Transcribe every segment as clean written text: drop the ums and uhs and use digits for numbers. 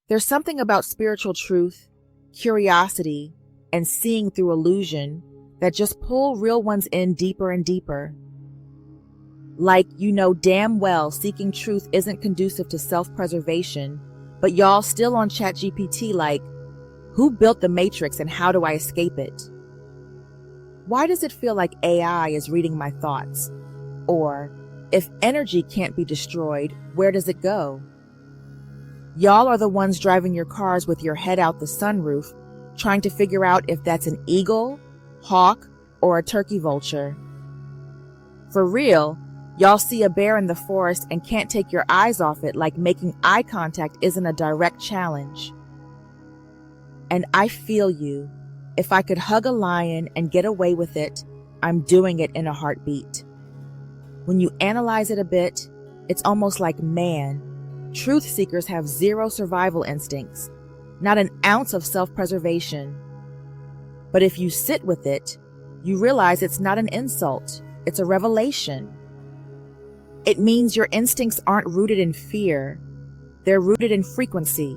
There's something about spiritual truth, curiosity, and seeing through illusion that just pull real ones in deeper and deeper. Like you know damn well seeking truth isn't conducive to self-preservation, but y'all still on ChatGPT like, who built the Matrix and how do I escape it? Why does it feel like AI is reading my thoughts? Or, if energy can't be destroyed, where does it go? Y'all are the ones driving your cars with your head out the sunroof, trying to figure out if that's an eagle, hawk, or a turkey vulture. For real, y'all see a bear in the forest and can't take your eyes off it like making eye contact isn't a direct challenge. And I feel you. If I could hug a lion and get away with it, I'm doing it in a heartbeat. When you analyze it a bit, it's almost like, man, truth seekers have zero survival instincts, not an ounce of self-preservation. But if you sit with it, you realize it's not an insult, it's a revelation. It means your instincts aren't rooted in fear, they're rooted in frequency.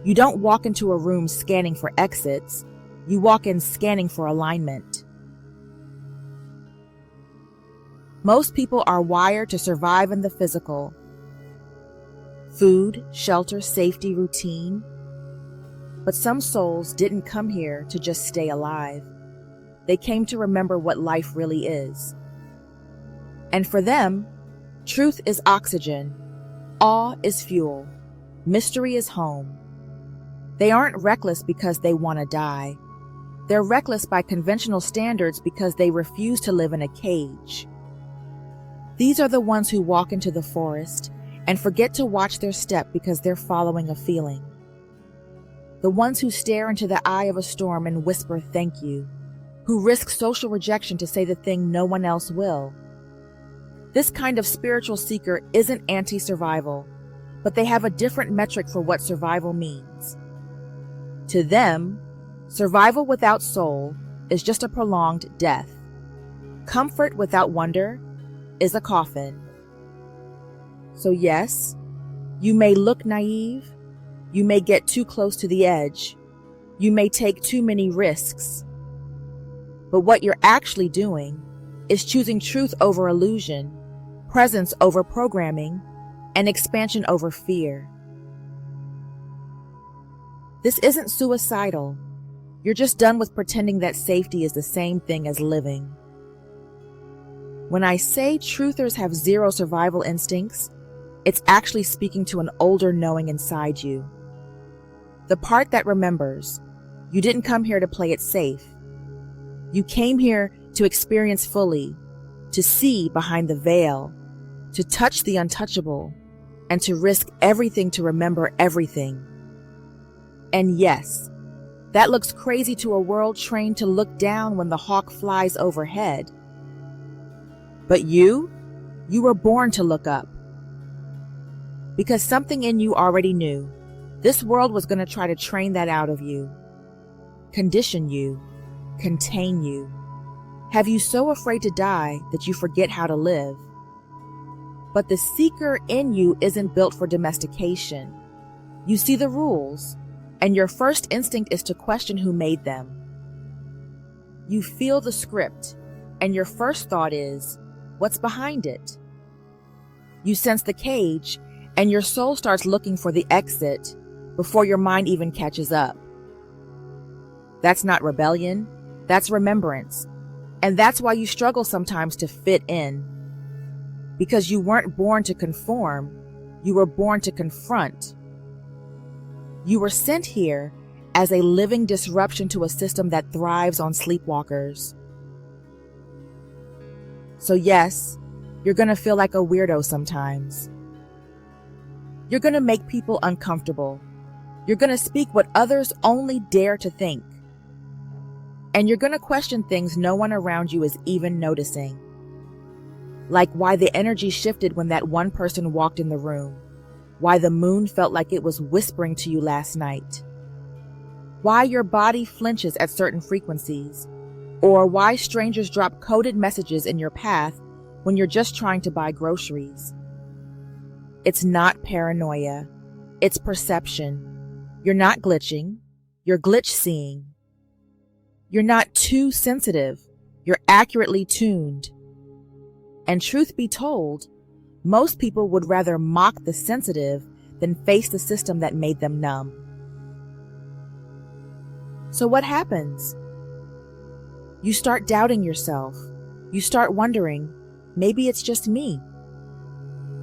You don't walk into a room scanning for exits, you walk in scanning for alignment. Most people are wired to survive in the physical. Food, shelter, safety, routine. But some souls didn't come here to just stay alive. They came to remember what life really is. And for them, truth is oxygen, awe is fuel, mystery is home. They aren't reckless because they want to die. They're reckless by conventional standards because they refuse to live in a cage. These are the ones who walk into the forest and forget to watch their step because they're following a feeling. The ones who stare into the eye of a storm and whisper thank you, who risk social rejection to say the thing no one else will. This kind of spiritual seeker isn't anti-survival, but they have a different metric for what survival means. To them, survival without soul is just a prolonged death. Comfort without wonder is a coffin. So yes, you may look naive, you may get too close to the edge, you may take too many risks. But what you're actually doing is choosing truth over illusion, presence over programming, and expansion over fear. This isn't suicidal. You're just done with pretending that safety is the same thing as living. When I say truthers have zero survival instincts, it's actually speaking to an older knowing inside you. The part that remembers, you didn't come here to play it safe. You came here to experience fully, to see behind the veil, to touch the untouchable, and to risk everything to remember everything. And yes, that looks crazy to a world trained to look down when the hawk flies overhead. But you were born to look up. Because something in you already knew, this world was going to try to train that out of you, condition you, contain you, have you so afraid to die that you forget how to live. But the seeker in you isn't built for domestication. You see the rules, and your first instinct is to question who made them. You feel the script, and your first thought is, what's behind it? You sense the cage, and your soul starts looking for the exit before your mind even catches up. That's not rebellion, that's remembrance. And that's why you struggle sometimes to fit in. Because you weren't born to conform, you were born to confront. You were sent here as a living disruption to a system that thrives on sleepwalkers. So yes, you're gonna feel like a weirdo sometimes. You're gonna make people uncomfortable. You're gonna speak what others only dare to think. And you're gonna question things no one around you is even noticing. Like why the energy shifted when that one person walked in the room. Why the moon felt like it was whispering to you last night. Why your body flinches at certain frequencies. Or why strangers drop coded messages in your path when you're just trying to buy groceries. It's not paranoia. It's perception. You're not glitching. You're glitch seeing. You're not too sensitive. You're accurately tuned. And truth be told, most people would rather mock the sensitive than face the system that made them numb. So what happens? You start doubting yourself. You start wondering, maybe it's just me.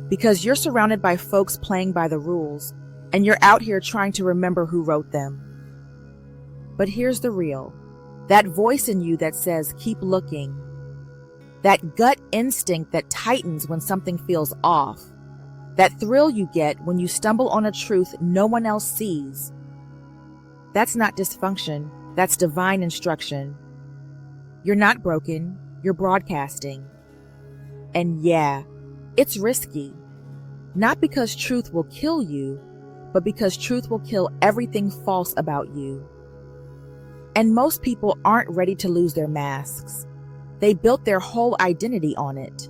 Because you're surrounded by folks playing by the rules, and you're out here trying to remember who wrote them. But here's the real. That voice in you that says, keep looking. That gut instinct that tightens when something feels off. That thrill you get when you stumble on a truth no one else sees. That's not dysfunction. That's divine instruction. You're not broken. You're broadcasting. And yeah, it's risky. Not because truth will kill you, but because truth will kill everything false about you. And most people aren't ready to lose their masks. They built their whole identity on it.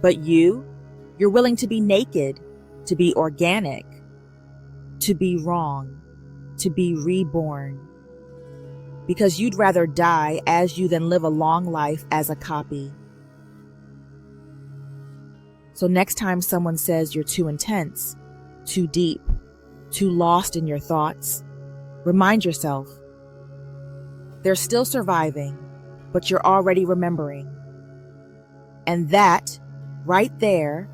But you're willing to be naked, to be organic, to be wrong, to be reborn. Because you'd rather die as you than live a long life as a copy. So next time someone says you're too intense, too deep, too lost in your thoughts, remind yourself, they're still surviving, but you're already remembering. And that, right there,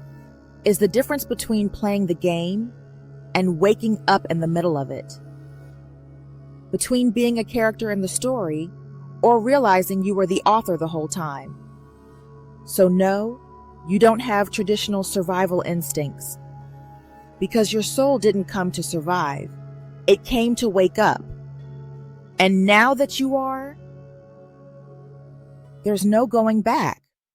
is the difference between playing the game and waking up in the middle of it. Between being a character in the story or realizing you were the author the whole time. So no, you don't have traditional survival instincts. Because your soul didn't come to survive. It came to wake up. And now that you are, there's no going back.